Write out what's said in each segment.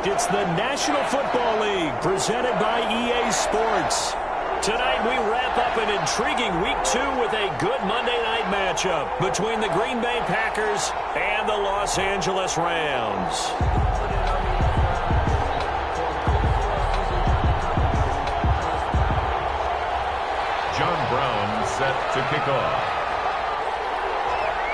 It's the National Football League presented by EA Sports. Tonight we wrap up an intriguing Week 2 with a good Monday night matchup between the Green Bay Packers and the Los Angeles Rams. John Brown set to kick off.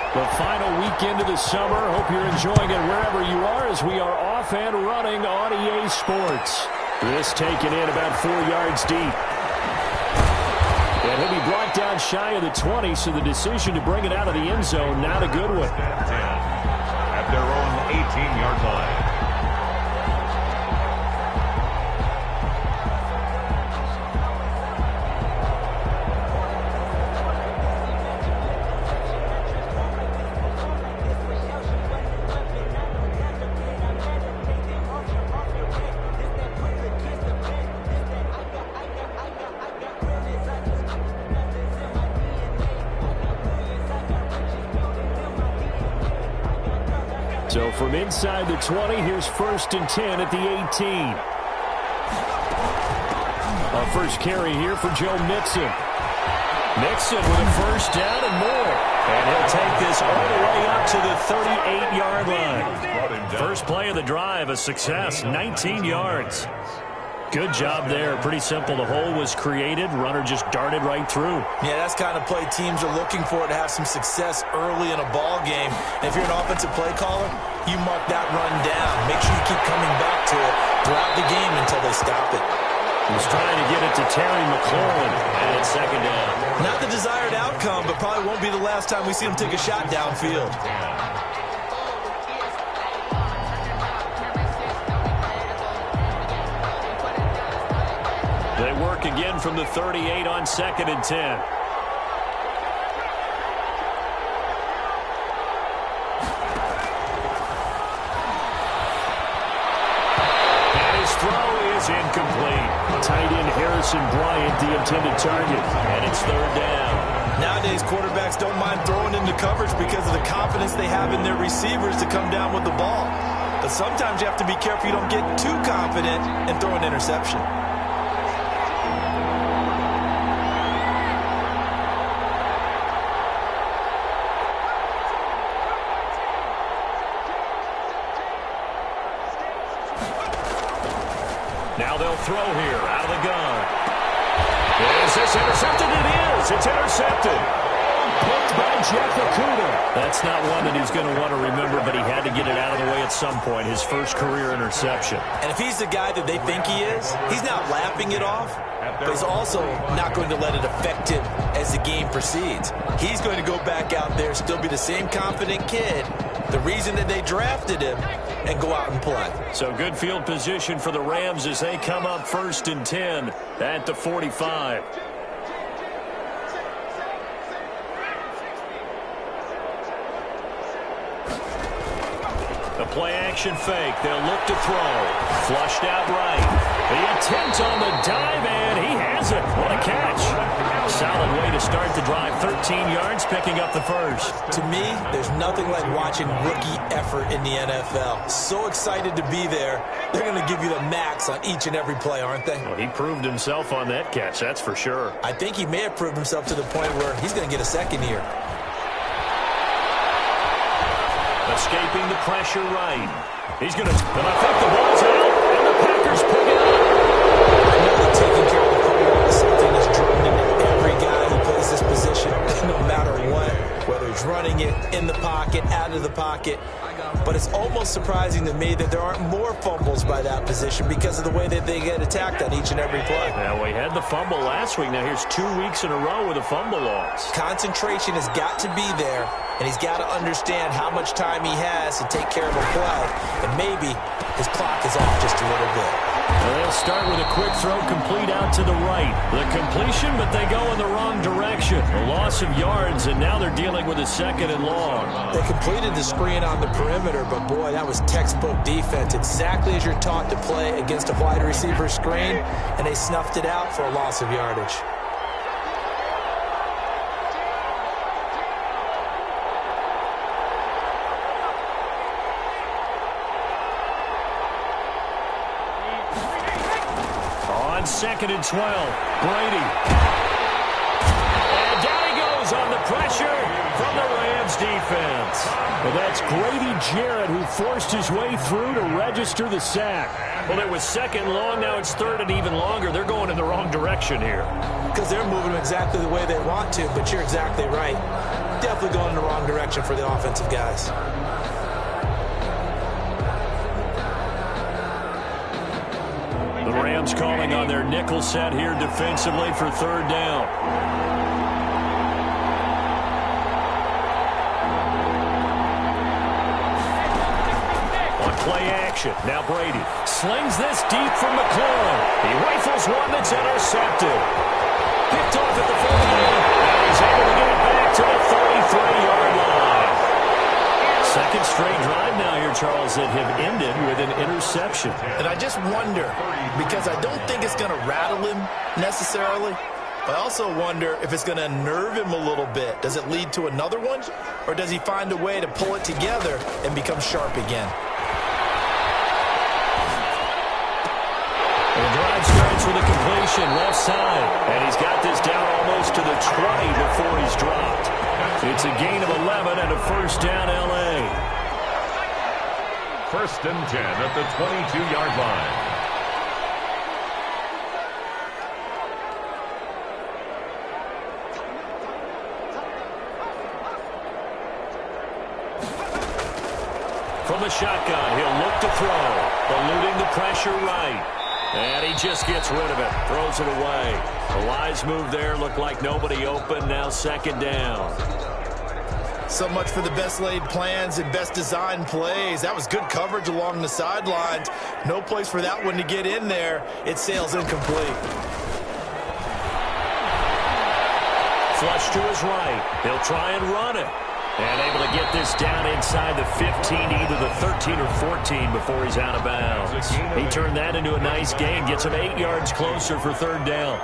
The final weekend of the summer. Hope you're enjoying it wherever you are as we are off and running on EA Sports. This taken in about 4 yards deep. And he'll be brought down shy of the 20, so the decision to bring it out of the end zone, not a good one. 10 at their own 18-yard line. So from inside the 20, here's 1st and 10 at the 18. A first carry here for Joe Mixon. Mixon with a first down and more. And he'll take this all the way up to the 38-yard line. First play of the drive, a success, 19 yards. Good job there. Pretty simple. The hole was created. Runner just darted right through. Yeah, that's kind of play teams are looking for to have some success early in a ball game. And if you're an offensive play caller, you mark that run down. Make sure you keep coming back to it throughout the game until they stop it. He's trying to get it to Terry McLaurin, and it's 2nd down. Not the desired outcome, but probably won't be the last time we see him take a shot downfield. They work again from the 38 on 2nd and 10. And his throw is incomplete. Tight end Harrison Bryant, the intended target. And it's 3rd down. Nowadays, quarterbacks don't mind throwing into coverage because of the confidence they have in their receivers to come down with the ball. But sometimes you have to be careful you don't get too confident and throw an interception. Now they'll throw here out of the gun. Is this intercepted? It is. It's intercepted. Picked by Jeff Okudah. That's not one that he's going to want to remember, but he had to get it out of the way at some point. His first career interception. And if he's the guy that they think he is, he's not laughing it off, but he's also not going to let it affect him as the game proceeds. He's going to go back out there, still be the same confident kid, the reason that they drafted him, and go out and play. So good field position for the Rams as they come up 1st and 10 at the 45. The play-action fake. They'll look to throw. Flushed out right. The attempt on the dive, and he has it. What a catch. Solid way to start the drive. 13 yards, picking up the first. To me, there's nothing like watching rookie effort in the NFL. So excited to be there. They're going to give you the max on each and every play, aren't they? Well, he proved himself on that catch, that's for sure. I think he may have proved himself to the point where he's going to get a second here. Escaping the pressure right. He's going to, and I think the ball's out, and the Packers pick it up. I know that taking care of the football is something that's drummed into every guy who plays this position, no matter what, whether he's running it, in the pocket, out of the pocket. But it's almost surprising to me that there aren't more fumbles by that position because of the way that they get attacked on each and every play. Now, we had the fumble last week. Now, here's 2 weeks in a row with a fumble loss. Concentration has got to be there, and he's got to understand how much time he has to take care of a play, and maybe his clock is off just a little bit. Well, they'll start with a quick throw complete out to the right. The completion, but they go in the wrong direction. A loss of yards, and now they're dealing with a 2nd and long. They completed the screen on the perimeter, but boy, that was textbook defense. Exactly as you're taught to play against a wide receiver screen, and they snuffed it out for a loss of yardage. On 2nd and 12, Brady. And down he goes on the pressure from the Rams defense. Well, that's Grady Jarrett who forced his way through to register the sack. Well, it was 2nd long. Now it's 3rd and even longer. They're going in the wrong direction here. Because they're moving them exactly the way they want to, but you're exactly right. Definitely going in the wrong direction for the offensive guys. The Rams calling on their nickel set here defensively for 3rd down. Play action. Now Brady slings this deep from McLaurin. He rifles one that's intercepted. Picked off at the 40, and he's able to get it back to the 33-yard line. 2nd straight drive now here, Charles, that have ended with an interception. And I just wonder, because I don't think it's going to rattle him necessarily, but I also wonder if it's going to nerve him a little bit. Does it lead to another one, or does he find a way to pull it together and become sharp again? The drive starts with a completion left side, and he's got this down almost to the 20 before he's dropped. It's a gain of 11 and a 1st down L.A. 1st and 10 at the 22-yard line. From the shotgun, he'll look to throw, eluding the pressure right. And he just gets rid of it, throws it away. A wise move there, looked like nobody open, now 2nd down. So much for the best laid plans and best designed plays. That was good coverage along the sidelines. No place for that one to get in there. It sails incomplete. Flush to his right. He'll try and run it. And able to get this down inside the 15, either the 13 or 14 before he's out of bounds. He turned that into a nice gain, gets him 8 yards closer for 3rd down.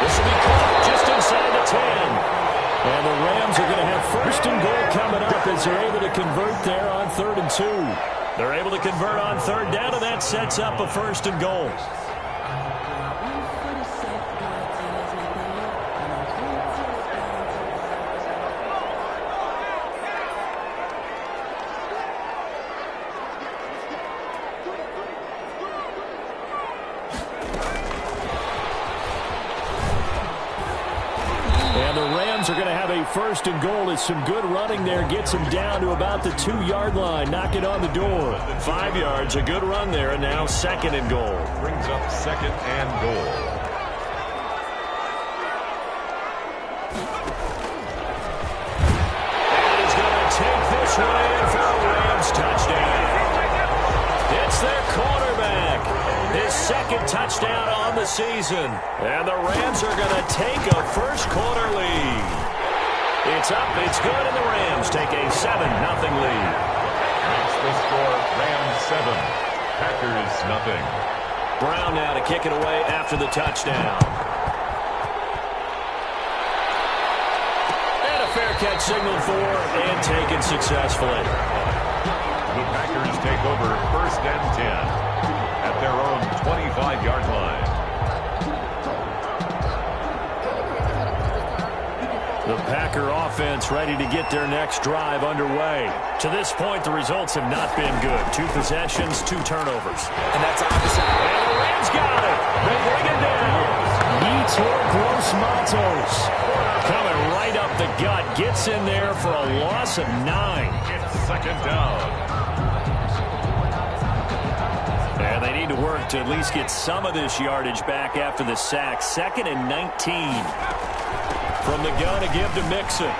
This will be caught just inside the 10. And the Rams are going to have 1st and goal coming up as they're able to convert there on 3rd and 2. They're able to convert on 3rd down, and that sets up a 1st and goal. Are going to have a 1st and goal as some good running there gets him down to about the 2-yard line, knocking on the door. 5 yards, a good run there, and now 2nd and goal. Brings up 2nd and goal. And he's going to take this one in for a Rams touchdown. It's their quarterback. His 2nd touchdown on the season. And the Rams are going to take a 1st quarter lead. It's up, it's good, and the Rams take a 7-0 lead. Makes the score Rams 7, Packers 0. Brown now to kick it away after the touchdown. And a fair catch signaled for and taken successfully. The Packers take over 1st and 10 at their own 25-yard line. The Packer offense ready to get their next drive underway. To this point, the results have not been good. 2 possessions, 2 turnovers. And that's obviously... And the Rams got it. They bring it down. Yetur Gross-Matos coming right up the gut. Gets in there for a loss of 9. It's 2nd down. And they need to work to at least get some of this yardage back after the sack. 2nd and 19. From the gun to give to Mixon.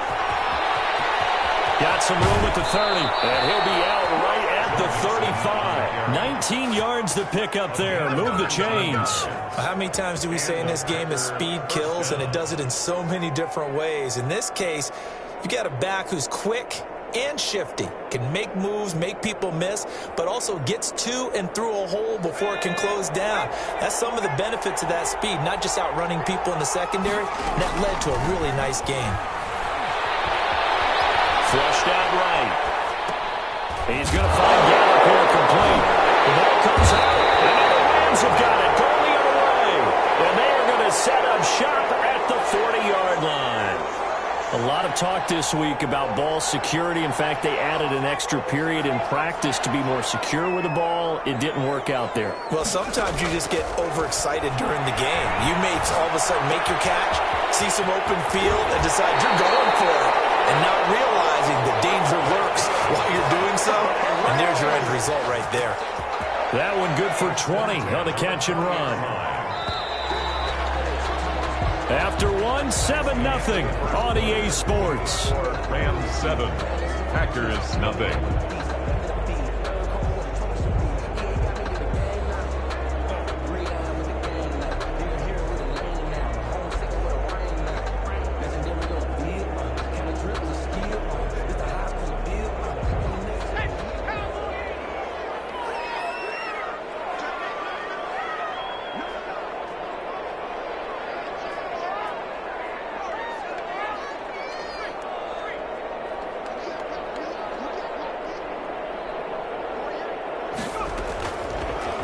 Got some room at the 30, and he'll be out right at the 35. 19 yards to pick up there. Move the chains. How many times do we say in this game is speed kills, and it does it in so many different ways. In this case, you got a back who's quick, and shifty. Can make moves, make people miss, but also gets to and through a hole before it can close down. That's some of the benefits of that speed, not just outrunning people in the secondary. And that led to a really nice game. Flushed out right. He's going to find Gallup here complete. The ball comes out, and now the Rams have got it. Going the other way. And they are going to set up shop at the 40-yard line. A lot of talk this week about ball security. In fact, they added an extra period in practice to be more secure with the ball. It didn't work out there. Well, sometimes you just get overexcited during the game. You may all of a sudden make your catch, see some open field, and decide you're going for it, and not realizing the danger lurks while you're doing so. And there's your end result right there. That one good for 20 on the catch and run. After 7-0 on EA Sports. Rams 7, Packers nothing.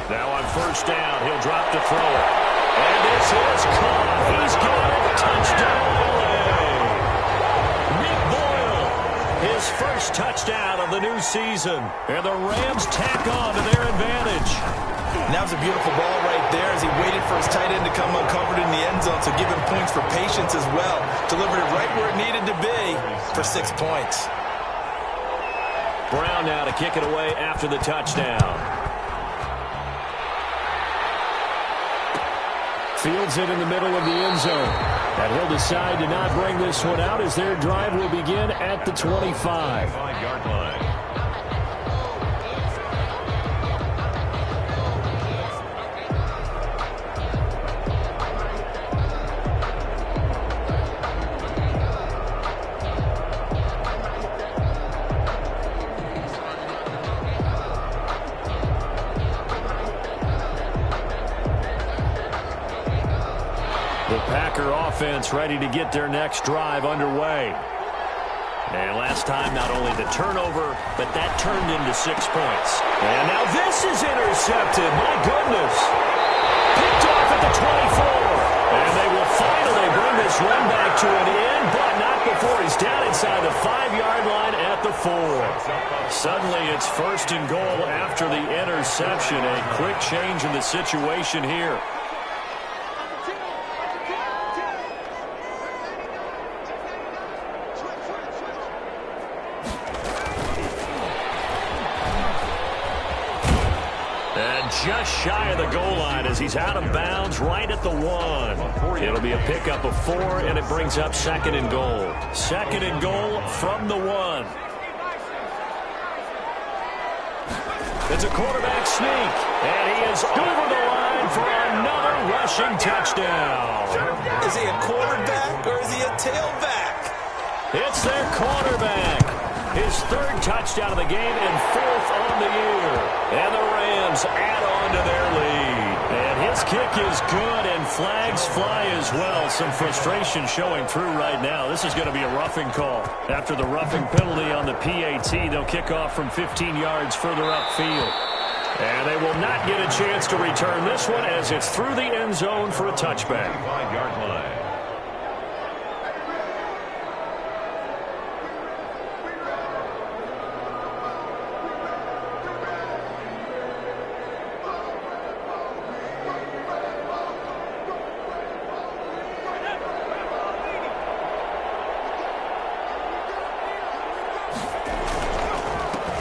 Now on first down, he'll drop to throw it. And this is caught. He's got it. Touchdown, LA. Nick Boyle, his first touchdown of the new season. And the Rams tack on to their advantage. And that was a beautiful ball right there as he waited for his tight end to come uncovered in the end zone, so give him points for patience as well. Delivered it right where it needed to be for 6 points. Brown now to kick it away after the touchdown. Fields it in the middle of the end zone. And he'll decide to not bring this one out as their drive will begin at the 25. 5-yard line. The Packer offense ready to get their next drive underway. And last time, not only the turnover, but that turned into 6 points. And now this is intercepted. My goodness. Picked off at the 24. And they will finally bring this run back to an end, but not before he's down inside the 5-yard line at the 4. Suddenly, it's first and goal after the interception. A quick change in the situation here. Just shy of the goal line as he's out of bounds right at the 1. It'll be a pickup of 4, and it brings up second and goal. Second and goal from the 1. It's a quarterback sneak, and he is over the line for another rushing touchdown. Is he a quarterback or is he a tailback? It's their quarterback. His 3rd touchdown of the game and 4th on the year. And the Rams add on to their lead. And his kick is good, and flags fly as well. Some frustration showing through right now. This is going to be a roughing call. After the roughing penalty on the PAT, they'll kick off from 15 yards further upfield. And they will not get a chance to return this one as it's through the end zone for a touchback. 5-yard line.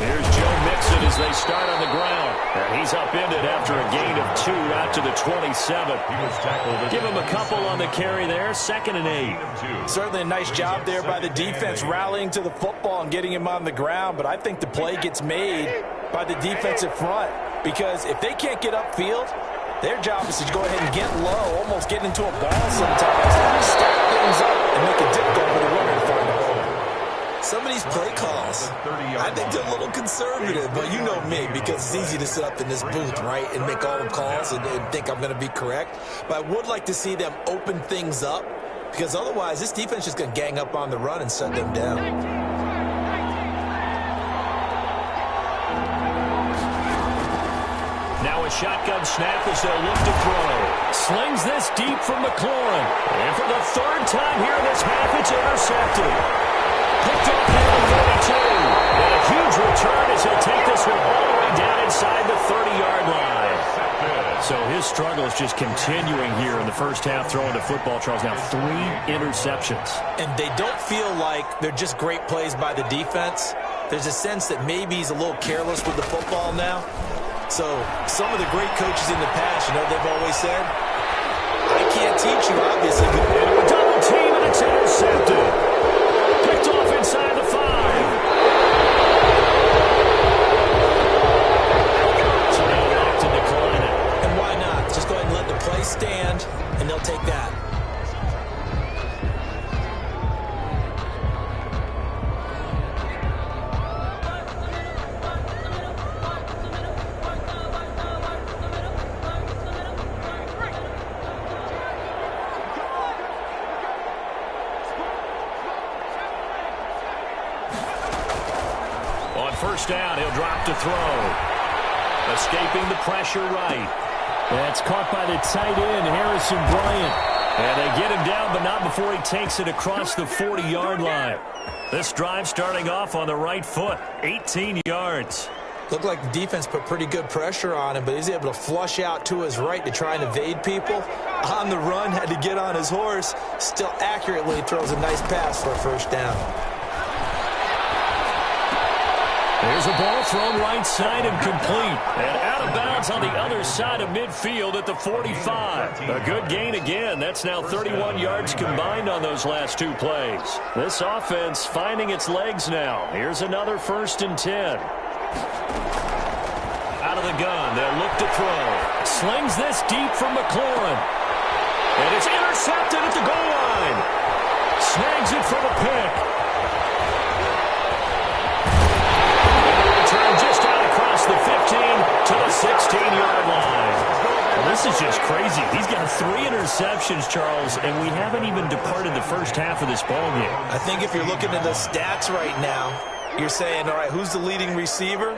Here's Joe Mixon as they start on the ground. And he's upended after a gain of 2 out to the 27. Give him a couple on the carry there. 2nd and 8. Certainly a nice job there by the defense rallying to the football and getting him on the ground. But I think the play gets made by the defensive front. Because if they can't get upfield, their job is to go ahead and get low, almost get into a ball sometimes, stack things up, and make a dip go for the runner to find a hole. Some of these play calls, I think they're a little conservative, but you know me, because it's easy to sit up in this booth, right, and make all the calls and think I'm going to be correct. But I would like to see them open things up, because otherwise this defense is just going to gang up on the run and shut them down. Now a shotgun snap as they'll look to throw. Slings this deep from McLaurin. And for the third time here in this half, it's intercepted. Picked off here at 32. And a huge return as he'll take this one all the way down inside the 30-yard line. So his struggle is just continuing here in the first half, throwing the football, Charles. Now 3 interceptions. And they don't feel like they're just great plays by the defense. There's a sense that maybe he's a little careless with the football now. So some of the great coaches in the past, you know, they've always said, I can't teach you, obviously. Into a double team, and it's intercepted. Picked off inside the 5. So now back to decline it. And why not? Just go ahead and let the play stand, and they'll take that. First down, he'll drop to throw. Escaping the pressure right. That's caught by the tight end, Harrison Bryant. And they get him down, but not before he takes it across the 40-yard line. This drive starting off on the right foot, 18 yards. Looked like the defense put pretty good pressure on him, but he's able to flush out to his right to try and evade people. On the run, had to get on his horse. Still accurately throws a nice pass for a first down. There's a ball thrown right side and complete. And out of bounds on the other side of midfield at the 45. A good gain again. That's now 31 yards combined on those last 2 plays. This offense finding its legs now. Here's another 1st and 10. Out of the gun, they'll look to throw. Slings this deep from McLaurin. And it's intercepted at the goal line. Snags it for the pick. Just out across the 15 to the 16-yard line. Well, this is just crazy. He's got 3 interceptions, Charles, and we haven't even departed the first half of this ballgame. I think if you're looking at the stats right now, you're saying, all right, who's the leading receiver?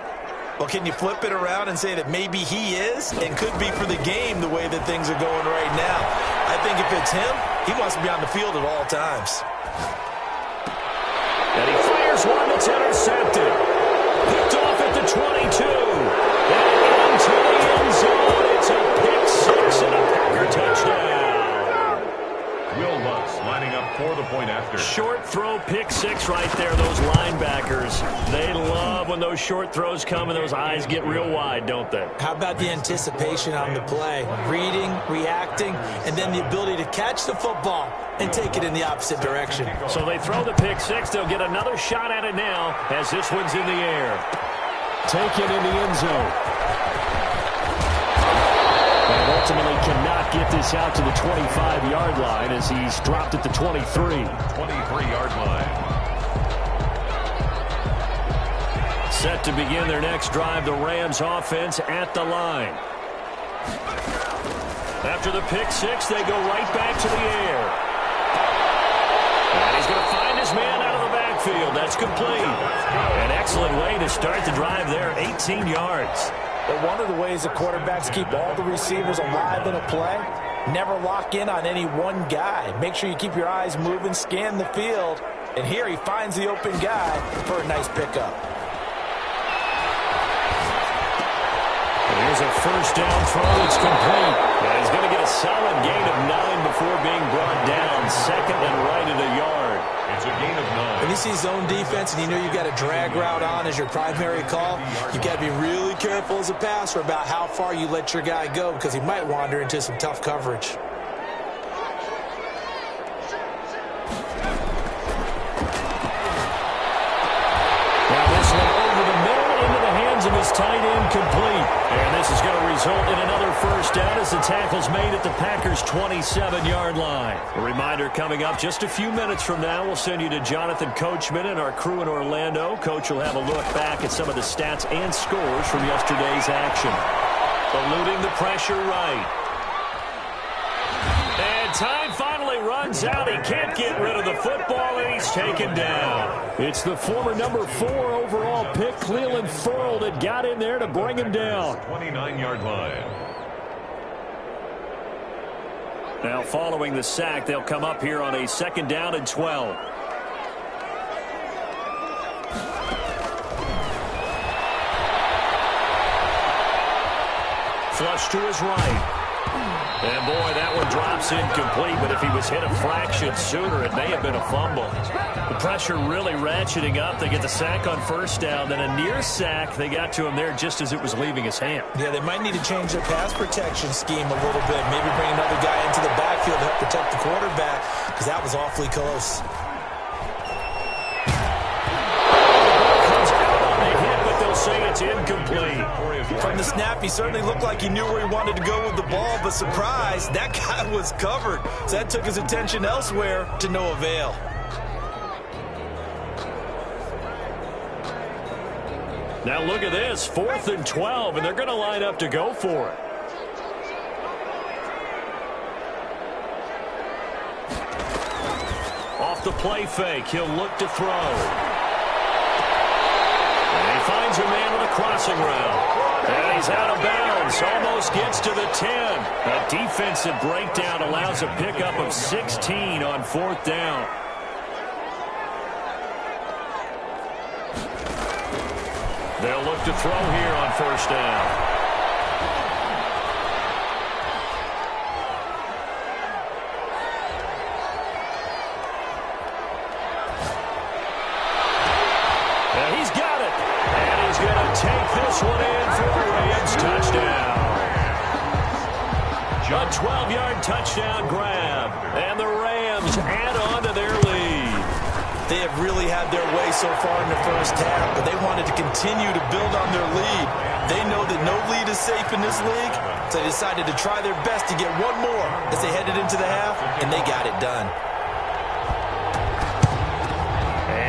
Well, can you flip it around and say that maybe he is and could be for the game the way that things are going right now? I think if it's him, he wants to be on the field at all times. And he fires one that's intercepted. Picked off at the 22. And into the end zone. It's a pick 6 and a Packer touchdown. Will Lutz lining up for the point after. Short throw, pick 6 right there. Those linebackers, they love when those short throws come and those eyes get real wide, don't they? How about the anticipation on the play? Reading, reacting, and then the ability to catch the football and take it in the opposite direction. So they throw the pick 6. They'll get another shot at it now as this one's in the air. Taken in the end zone. And ultimately cannot get this out to the 25-yard line as he's dropped at the 23. 23-yard line. Set to begin their next drive, the Rams offense at the line. After the pick 6, they go right back to the air. And he's going to find his man out of the backfield. That's complete. An excellent way to start the drive there, 18 yards. But one of the ways the quarterbacks keep all the receivers alive in a play, never lock in on any one guy. Make sure you keep your eyes moving, scan the field. And here he finds the open guy for a nice pickup. Here's a first down throw. It's complete. And he's going to get a solid gain of 9 before being brought down. Second and right at a yard. It's a gain of 9. When you see zone defense and you know you've got a drag route on as your primary call, you've got to be really careful as a passer about how far you let your guy go because he might wander into some tough coverage. Now this one over the middle into the hands of his tight end, complete. And this is going to result in another first down as the tackle's made at the Packers' 27-yard line. A reminder coming up just a few minutes from now, we'll send you to Jonathan Coachman and our crew in Orlando. Coach will have a look back at some of the stats and scores from yesterday's action. Eluding the pressure right. And time finally runs out. He can't get rid of the football, and he's taken down. It's the former number 4 overall pick, Clelin Ferrell, that got in there to bring him down. 29-yard line. Now following the sack, they'll come up here on a 2nd down and 12. Flush to his right. And, boy, that one drops incomplete, but if he was hit a fraction sooner, it may have been a fumble. The pressure really ratcheting up. They get the sack on first down, then a near sack. They got to him there just as it was leaving his hand. Yeah, they might need to change their pass protection scheme a little bit. Maybe bring another guy into the backfield to help protect the quarterback, because that was awfully close. Say it's incomplete. From the snap, he certainly looked like he knew where he wanted to go with the ball, but surprise, that guy was covered. So that took his attention elsewhere to no avail. Now look at this, 4th and 12, and they're going to line up to go for it. Off the play fake, he'll look to throw. Finds a man with a crossing route. And he's out of bounds. Almost gets to the 10. A defensive breakdown allows a pickup of 16 on 4th down. They'll look to throw here on 1st down. This one in for a Rams touchdown. A 12-yard touchdown grab. And the Rams add on to their lead. They have really had their way so far in the first half, but they wanted to continue to build on their lead. They know that no lead is safe in this league, so they decided to try their best to get one more as they headed into the half, and they got it done.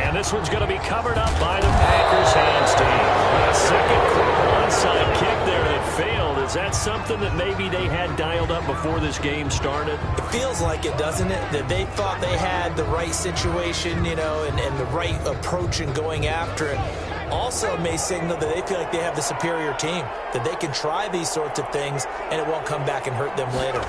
And this one's going to be covered up by the Packers hands team. A second quarter onside kick there that failed. Is that something that maybe they had dialed up before this game started? It feels like it, doesn't it? That they thought they had the right situation, you know, and the right approach in going after it. Also may signal that they feel like they have the superior team, that they can try these sorts of things and it won't come back and hurt them later.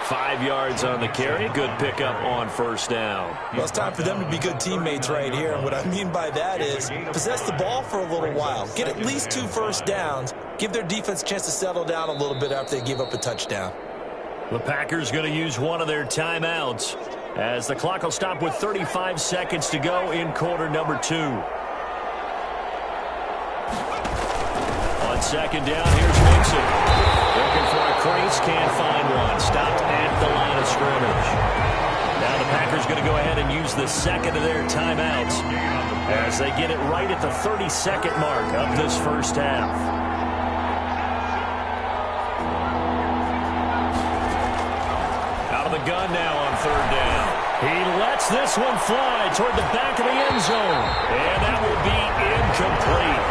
5 yards on the carry. Good pickup on 1st down. Well, it's time for them to be good teammates right here. And what I mean by that is possess the ball for a little while. Get at least 2 first downs. Give their defense a chance to settle down a little bit after they give up a touchdown. The Packers going to use one of their timeouts as the clock will stop with 35 seconds to go in quarter number 2. On 2nd down, here's Mixon. Looking for a crease, can't find one. Stopped at the line of scrimmage. Now the Packers going to go ahead and use the 2nd of their timeouts as they get it right at the 30-second mark of this first half. Out of the gun now on 3rd down. He lets this one fly toward the back of the end zone. And that will be incomplete.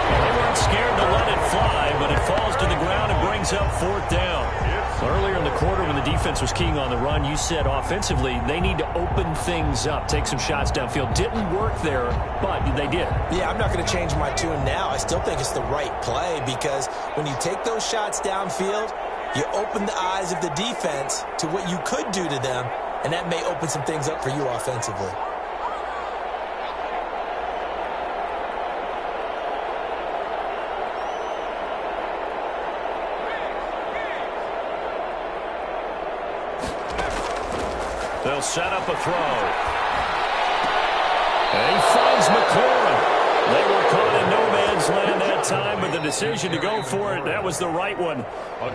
They weren't scared to let it fly, but it falls to the ground and brings up 4th down. Earlier in the quarter when the defense was keying on the run, you said offensively they need to open things up, take some shots downfield. Didn't work there, but they did. Yeah, I'm not going to change my tune now. I still think it's the right play because when you take those shots downfield, you open the eyes of the defense to what you could do to them, and that may open some things up for you offensively. They'll set up a throw. And he finds McLaurin. They were caught in no man's land that time, but the decision to go for it, that was the right one.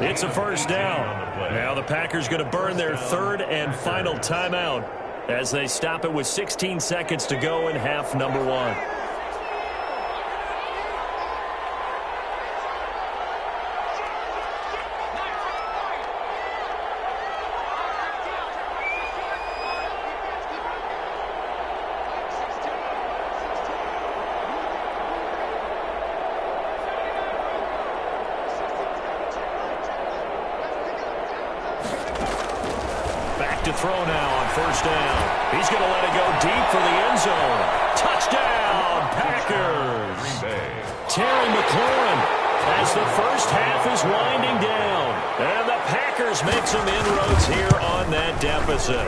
It's a first down. Now the Packers going to burn their 3rd and final timeout as they stop it with 16 seconds to go in half number 1. to throw now on first down. He's going to let it go deep for the end zone. Touchdown, Packers. Terry McLaurin as the first half is winding down. And the Packers make some inroads here on that deficit.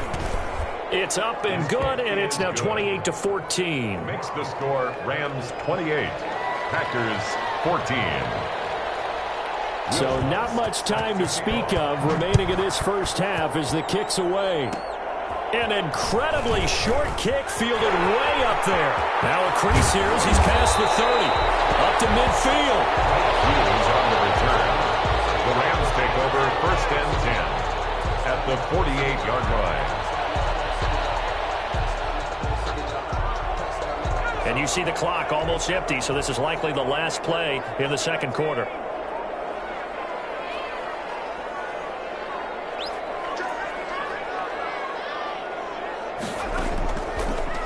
It's up and good, and it's now 28-14. Makes the score Rams 28, Packers 14. So not much time to speak of remaining in this first half as the kick's away. An incredibly short kick fielded way up there. Now a crease here as he's past the 30. Up to midfield. Hughes on the return. The Rams take over first and 10 at the 48-yard line. And you see the clock almost empty, so this is likely the last play in the second quarter.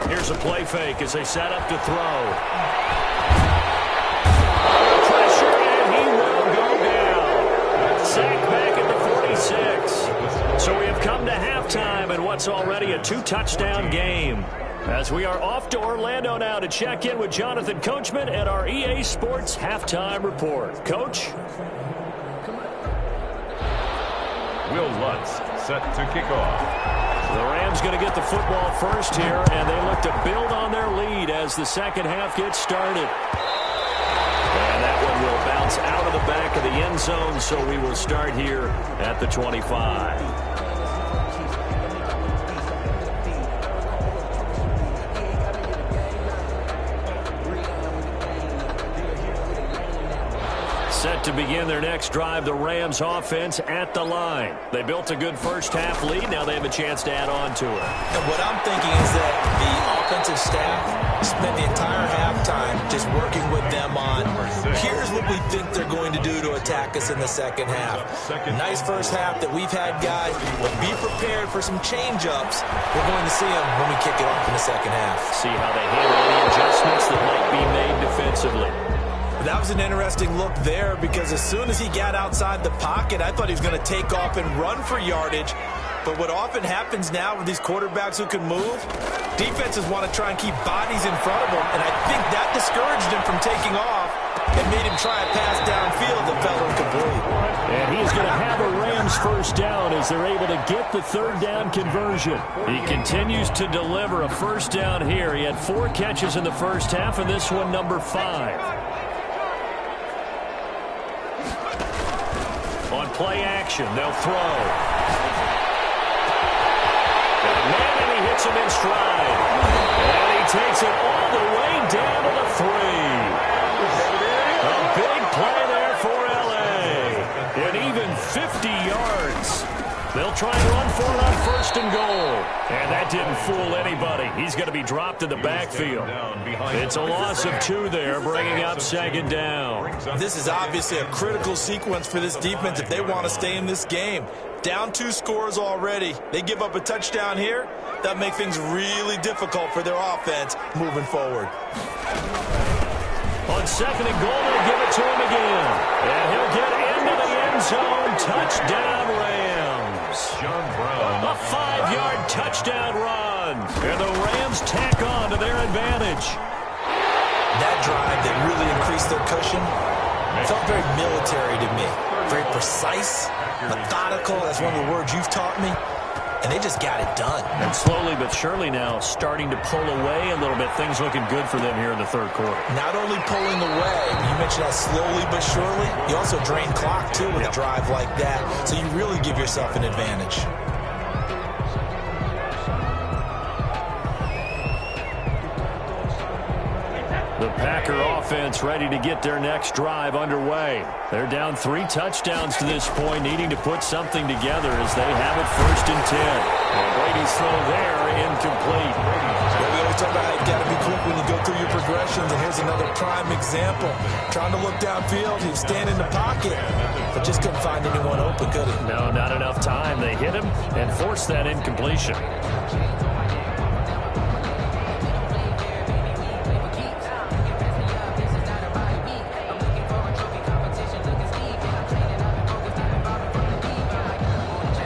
Here's a play fake as they set up to throw. Pressure, and he will go down. Sack back at the 46. So we have come to halftime in what's already a two-touchdown game. As we are off to Orlando now to check in with Jonathan Coachman at our EA Sports Halftime Report. Coach? Will Lutz set to kick off. The Rams going to get the football first here, and they look to build on their lead as the second half gets started. And that one will bounce out of the back of the end zone, so we will start here at the 25. Set to begin their next drive, the Rams offense at the line. They built a good first half lead. Now they have a chance to add on to it. And what I'm thinking is that the offensive staff spent the entire halftime just working with them on, here's what we think they're going to do to attack us in the second half. Nice first half that we've had, guys, but be prepared for some change-ups. We're going to see them when we kick it off in the second half. See how they handle any adjustments that might be made defensively. That was an interesting look there because as soon as he got outside the pocket, I thought he was going to take off and run for yardage. But what often happens now with these quarterbacks who can move, defenses want to try and keep bodies in front of them, and I think that discouraged him from taking off and made him try a pass downfield that fell incomplete. And he's going to have a Rams first down as they're able to get the third down conversion. He continues to deliver a first down here. He had 4 catches in the first half, and this one number 5. On play action, they'll throw. And he hits him in stride. And he takes it all the way down to the 3. A big play there for L.A. And even 50 yards. They'll try and run for it on first and goal. And that didn't fool anybody. He's going to be dropped in the backfield. It's a loss of 2 there, bringing up second down. This is obviously a critical sequence for this defense if they want to stay in this game. Down 2 scores already. They give up a touchdown here. That makes things really difficult for their offense moving forward. On second and goal, they'll give it to him again. And he'll get into the end zone. Touchdown, Rams. John Brown. A 5-yard touchdown run. And the Rams tack on to their advantage. That drive that really increased their cushion felt very military to me. Very precise, methodical. That's one of the words you've taught me. And they just got it done. And slowly but surely now starting to pull away a little bit. Things looking good for them here in the third quarter. Not only pulling away, you mentioned that slowly but surely, you also drain clock too with a drive like that. So you really give yourself an advantage. The Packer offense ready to get their next drive underway. They're down 3 touchdowns to this point, needing to put something together as they have it first and 10. And Brady's throw there, incomplete. Well, we always talk about how you got to be quick when you go through your progressions, and here's another prime example. Trying to look downfield, he was standing in the pocket, but just couldn't find anyone open, could he? No, not enough time. They hit him and forced that incompletion.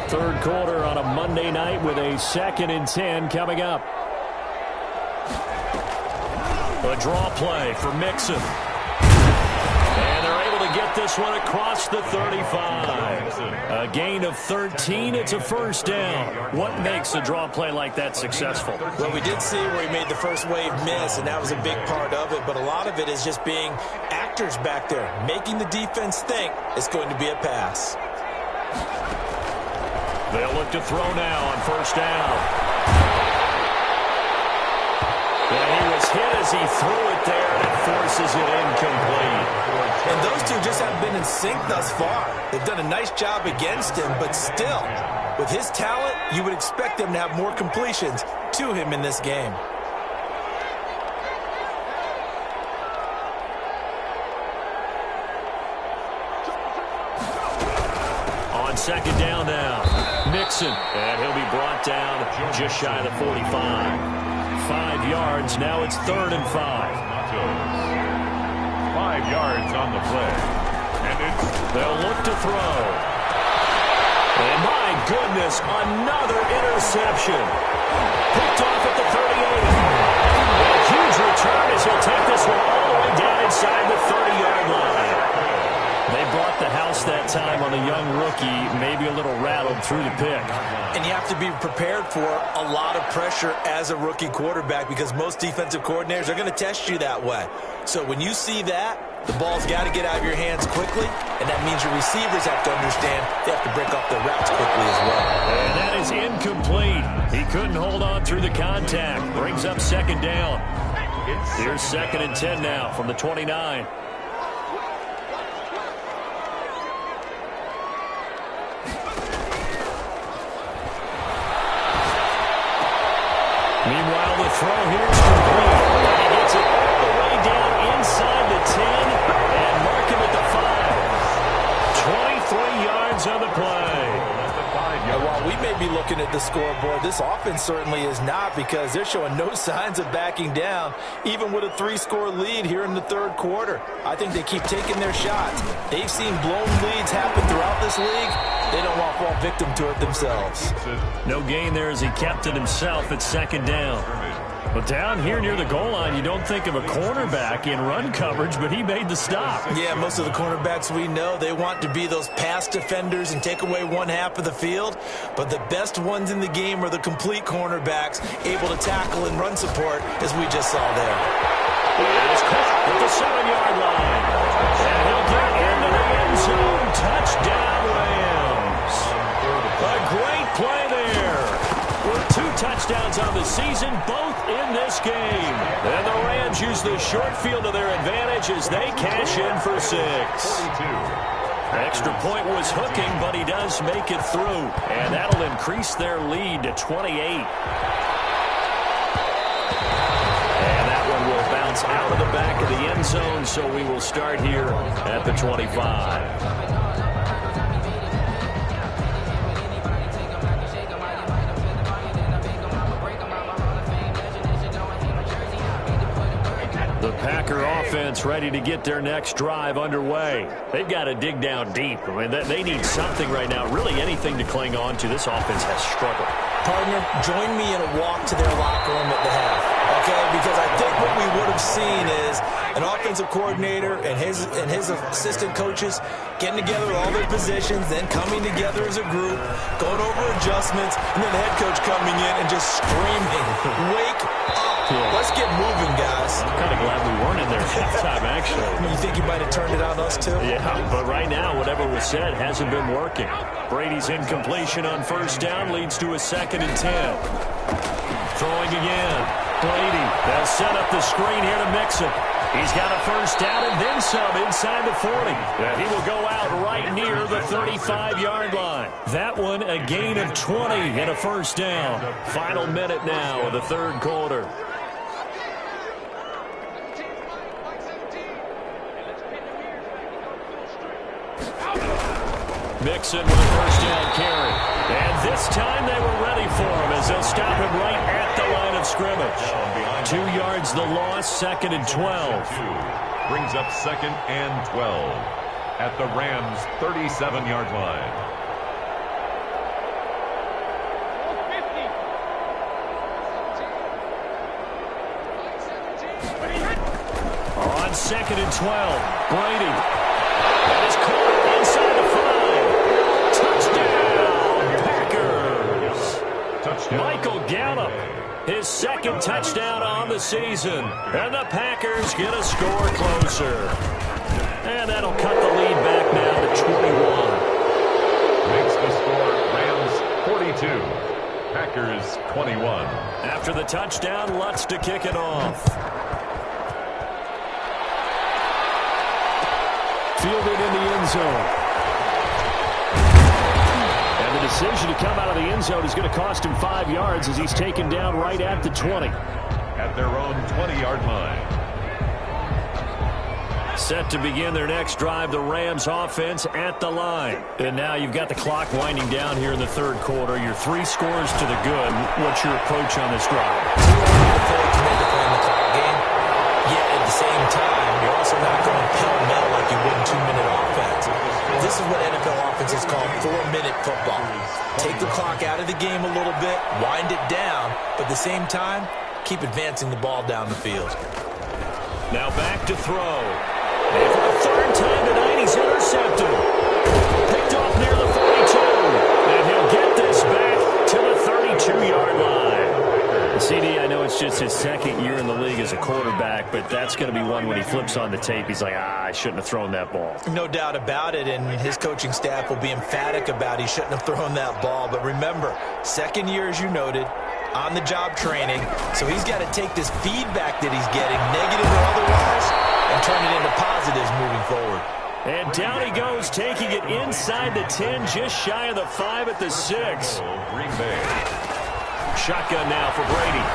Third quarter on a Monday night with a 2nd and 10 coming up. A draw play for Mixon. And they're able to get this one across the 35. A gain of 13. It's a first down. What makes a draw play like that successful? Well, we did see where he made the first wave miss, and that was a big part of it. But a lot of it is just being actors back there, making the defense think it's going to be a pass. They'll look to throw now on first down. And he was hit as he threw it there, and it forces it incomplete. And those two just haven't been in sync thus far. They've done a nice job against him, but still, with his talent, you would expect them to have more completions to him in this game. On second down now, Mixon, and he'll be brought down just shy of the 45. 5 yards, now it's 3rd and 5. 5 yards on the play. And they'll look to throw. And my goodness, another interception. Picked off at the 38. A huge return as he'll take this one all the way down inside the 30-yard line. They brought the house that time on a young rookie, maybe a little rattled through the pick. And you have to be prepared for a lot of pressure as a rookie quarterback because most defensive coordinators are going to test you that way. So when you see that, the ball's got to get out of your hands quickly, and that means your receivers have to understand they have to break off their routes quickly as well. And that is incomplete. He couldn't hold on through the contact. Brings up second down. Here's 2nd and 10 now from the 29. Meanwhile, the throw here is complete. And he gets it all the way down inside the 10 and mark him at the 5. 23 yards on the play. And while we may be looking at the scoreboard, this offense certainly is not because they're showing no signs of backing down, even with a 3-score lead here in the 3rd quarter. I think they keep taking their shots. They've seen blown leads happen throughout this league. They don't want to fall victim to it themselves. No gain there as he kept it himself at 2nd down. But down here near the goal line, you don't think of a cornerback in run coverage, but he made the stop. Yeah, most of the cornerbacks we know, they want to be those pass defenders and take away one half of the field. But the best ones in the game are the complete cornerbacks, able to tackle and run support, as we just saw there. It's caught at the 7-yard line. And he'll get into the end zone. Touchdown, Rams. A great play there. With 2 touchdowns on the season, both in this game. And the Rams use the short field to their advantage as they cash in for 6. Extra point was hooking, but he does make it through. And that'll increase their lead to 28. And that one will bounce out of the back of the end zone, so we will start here at the 25. The Packer offense ready to get their next drive underway. They've got to dig down deep. I mean, they need something right now, really anything to cling on to. This offense has struggled. Partner, join me in a walk to their locker room at the half, okay? Because I think what we would have seen is an offensive coordinator and his assistant coaches getting together all their positions, then coming together as a group, going over adjustments, and then the head coach coming in and just screaming, "Wake up! Let's get moving, guys." I'm kind of glad we weren't in there at halftime, actually. You think you might have turned it on us, too? Yeah, but right now, whatever was said hasn't been working. Brady's incompletion on first down leads to a 2nd and 10. Throwing again. Brady, they'll set up the screen here to Mixon. He's got a first down and then some inside the 40. And he will go out right near the 35-yard line. That one a gain of 20 and a first down. Final minute now of the 3rd quarter. Mixon with a first down carry. And this time they were ready for him as they'll stop him right at the line of scrimmage. 2 yards the loss, 2nd and 12. Brings up 2nd and 12 at the Rams' 37-yard line. 2nd and 12. Brady. That is caught inside the 5. Touchdown, Packers. Touchdown. Michael Gallup. His 2nd touchdown on the season. And the Packers get a score closer. And that'll cut the lead back now to 21. Makes the score Rams 42. Packers 21. After the touchdown, Lutz to kick it off. Fielded in the end zone. And the decision to come out of the end zone is going to cost him 5 yards as he's taken down right at the 20. At their own 20-yard line. Set to begin their next drive, the Rams offense at the line. And now you've got the clock winding down here in the 3rd quarter. Your 3 scores to the good. What's your approach on this drive? Fully committed to playing the clock game. Yet at the same time, you're also not going pell-mell like you would in 2-minute offense. This is what NFL offenses call 4-minute football. Take the clock out of the game a little bit, wind it down, but at the same time, keep advancing the ball down the field. Now back to throw. And for the 3rd time tonight, he's intercepted. Picked off near the 42. And he'll get this back to the 32-yard line. CD, I know it's just his 2nd year in the league as a quarterback, but that's going to be one when he flips on the tape. He's like, I shouldn't have thrown that ball. No doubt about it, and his coaching staff will be emphatic about he shouldn't have thrown that ball. But remember, 2nd year, as you noted, on-the-job training, so he's got to take this feedback that he's getting, negative or otherwise, and turn it into positives moving forward. And down he goes, taking it inside the 10, just shy of the 5 at the 6. Green Bay. Shotgun now for Brady.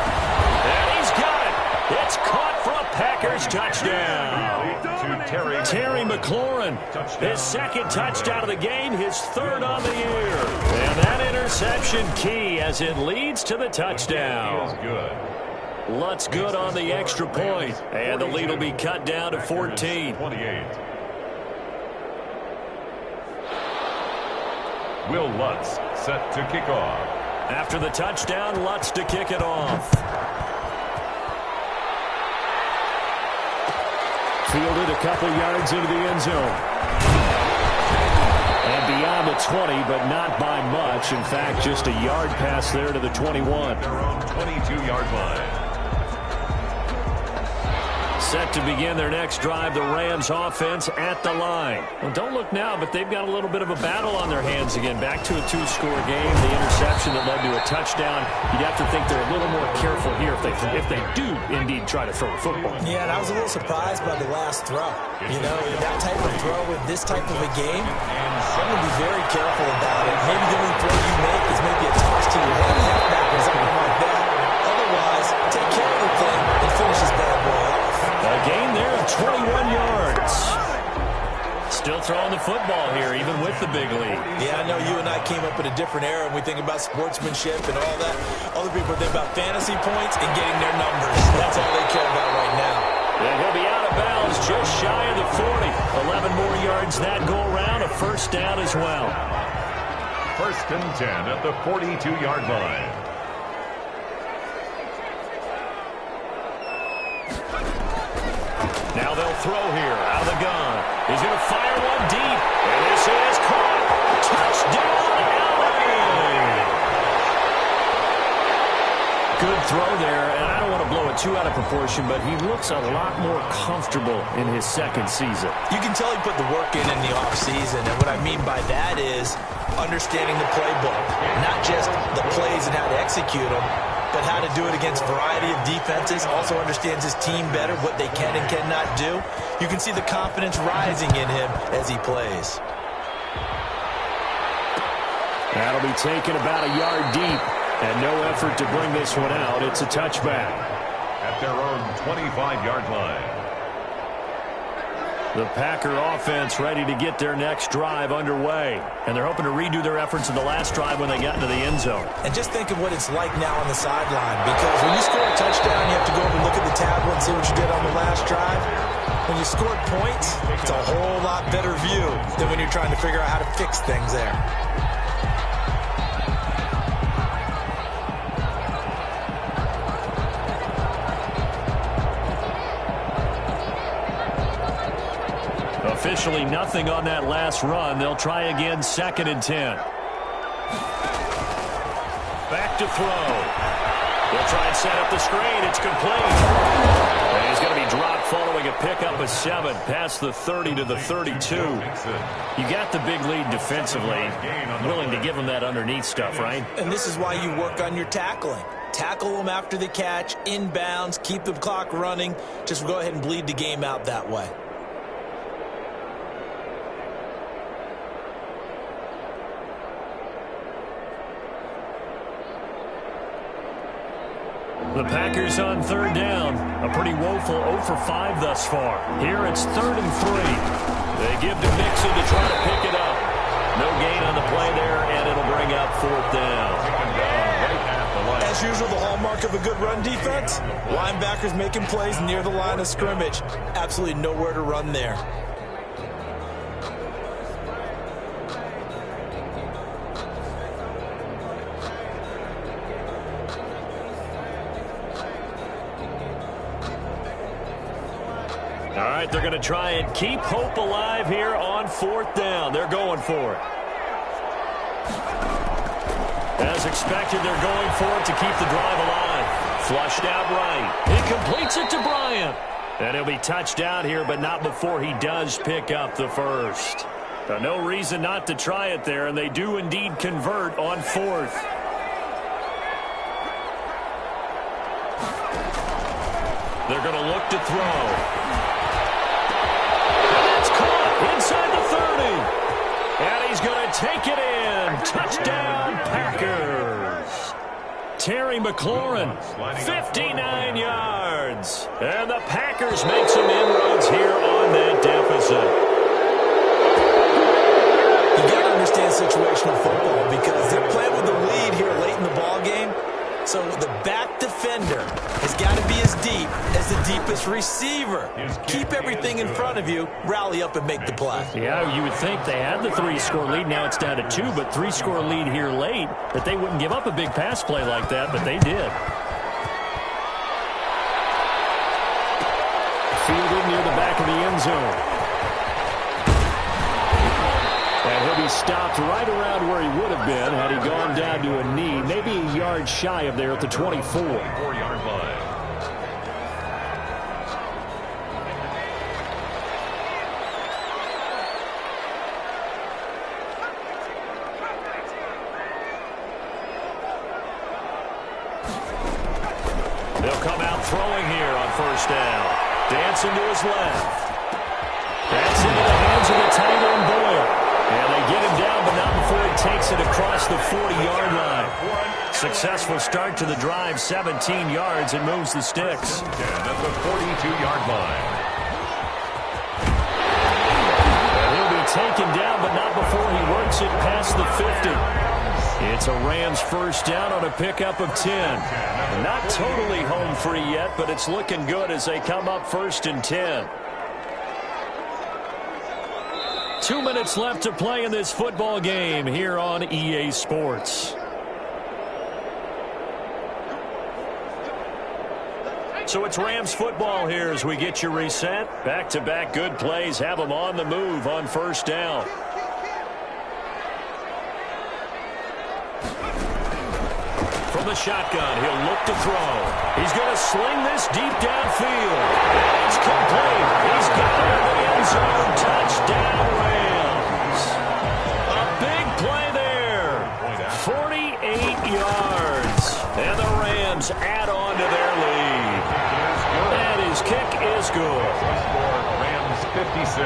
And he's got it. It's caught for a Packers touchdown. To Terry McLaurin. His 2nd touchdown of the game, his 3rd on the year. And that interception key as it leads to the touchdown. He is good. Lutz good on the extra point. And the lead will be cut down to 14. 28. Will Lutz set to kick off. After the touchdown, Lutz to kick it off. Fielded a couple yards into the end zone. And beyond the 20, but not by much. In fact, just a yard pass there to the 21. Their own 22-yard line. Set to begin their next drive, the Rams offense at the line. Well, don't look now, but they've got a little bit of a battle on their hands again. Back to a 2-score game. The interception that led to a touchdown. You'd have to think they're a little more careful here if they do indeed try to throw the football. Yeah, and I was a little surprised by the last throw. You know, that type of throw with this type of a game, I'm going to be very careful about it. Maybe the only throw you make is maybe a toss to your head halfback or something like that. Otherwise, take care of the thing and finish this bad boy off. A gain there of 21 yards. Still throwing the football here, even with the big lead. Yeah, I know you and I came up in a different era, and we think about sportsmanship and all that. Other people think about fantasy points and getting their numbers. That's all they care about right now. And he'll be out of bounds just shy of the 40. 11 more yards that go around, a 1st down as well. 1st and 10 at the 42-yard line. Now they'll throw here, out of the gun. He's going to fire one deep, and this is caught. Touchdown, LA! Good throw there, and I don't want to blow it too out of proportion, but he looks a lot more comfortable in his 2nd season. You can tell he put the work in the offseason, and what I mean by that is understanding the playbook, not just the plays and how to execute them, but how to do it against a variety of defenses. Also understands his team better, what they can and cannot do. You can see the confidence rising in him as he plays. That'll be taken about a yard deep, and no effort to bring this one out. It's a touchback. At their own 25-yard line. The Packer offense ready to get their next drive underway. And they're hoping to redo their efforts in the last drive when they got into the end zone. And just think of what it's like now on the sideline. Because when you score a touchdown, you have to go over and look at the tablet and see what you did on the last drive. When you scored points, it's a whole lot better view than when you're trying to figure out how to fix things there. Officially nothing on that last run. They'll try again, 2nd and 10. Back to throw. They'll try and set up the screen. It's complete. And he's going to be dropped following a pickup of 7 past the 30 to the 32. You got the big lead defensively. Willing to give him that underneath stuff, right? And this is why you work on your tackling. Tackle them after the catch, inbounds, keep the clock running. Just go ahead and bleed the game out that way. The Packers on 3rd down. A pretty woeful 0 for 5 thus far. Here it's 3rd and 3. They give to Mixon to try to pick it up. No gain on the play there, and it'll bring up 4th down. As usual, the hallmark of a good run defense, linebackers making plays near the line of scrimmage. Absolutely nowhere to run there. All right, they're going to try and keep hope alive here on 4th down. They're going for it. As expected, they're going for it to keep the drive alive. Flushed out right. He completes it to Bryant. And he'll be touched out here, but not before he does pick up the first. So no reason not to try it there, and they do indeed convert on 4th. They're going to look to throw. Inside the 30. And he's going to take it in. Touchdown, Packers. Terry McLaurin, 59 yards. And the Packers make some inroads here on that deficit. You got to understand situational football because they're playing with the lead here late in the ball game. So the back defender has got to be as deep as the deepest receiver. Keep everything in front of you, rally up and make the play. Yeah, you would think they had the 3-score lead. Now it's down to 2, but 3-score lead here late, that they wouldn't give up a big pass play like that, but they did. Fielded near the back of the end zone. And he'll be stopped right around where he would have been had he gone down to a knee, maybe a yard shy of there at the 24. 4-yard line. They'll come out throwing here on 1st down. Dancing to his left. That's into the hands of the tight end Boyle. And they get him down, but not before he takes it across the 40-yard line. Successful start to the drive, 17 yards, and moves the sticks. At the 42-yard line. And he'll be taken down, but not before he works it past the 50. It's a Rams 1st down on a pickup of 10. Not totally home free yet, but it's looking good as they come up 1st and 10. 2 minutes left to play in this football game here on EA Sports. So it's Rams football here as we get you reset. Back-to-back good plays have them on the move on 1st down. From the shotgun, he'll look to throw. He's going to sling this deep downfield. It's complete. He's got it in the end zone. Touchdown, Rams. A big play there. 48 yards. And the Rams add on to their lead. And his kick is good. Rams 56.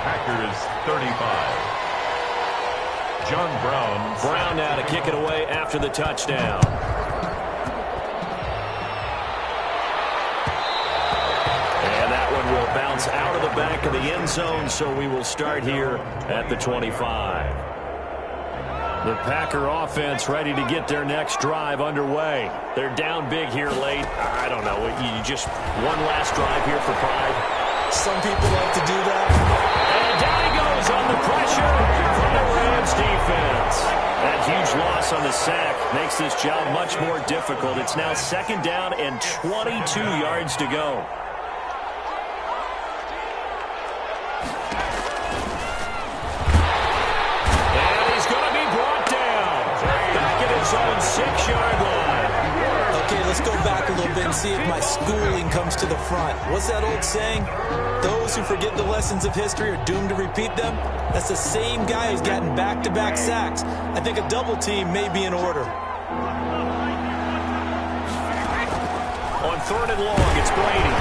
Packers 35. John Brown. Brown now to kick it away after the touchdown. And that one will bounce out of the back of the end zone, so we will start here at the 25. The Packer offense ready to get their next drive underway. They're down big here late. I don't know. You just one last drive here for pride. Some people like to do that. And down he goes on the pressure from the Rams defense. That huge loss on the sack makes this job much more difficult. It's now 2nd down and 22 yards to go. 6-yard line. Okay, let's go back a little bit and see if my schooling comes to the front. What's that old saying? Those who forget the lessons of history are doomed to repeat them. That's the same guy who's gotten back-to-back sacks. I think a double team may be in order. On 3rd and long, it's Brady.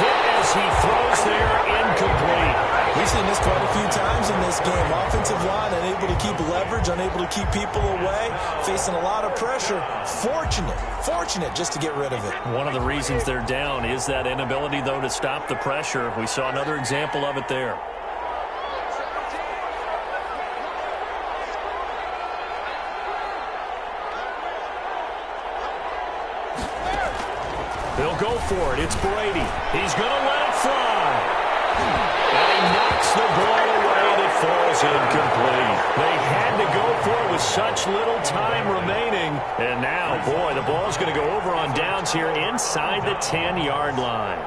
Hit as he throws there, incomplete. We've seen this quite a few times in this game. Offensive line unable to keep leverage, unable to keep people away, facing a lot of pressure. Fortunate just to get rid of it. One of the reasons they're down is that inability, though, to stop the pressure. We saw another example of it there. They'll go for it. It's Brady. He's going to let it fly. And he knocks the ball away, and it falls incomplete. They had to go for it with such little time remaining. And now, boy, the ball's going to go over on downs here inside the 10-yard line.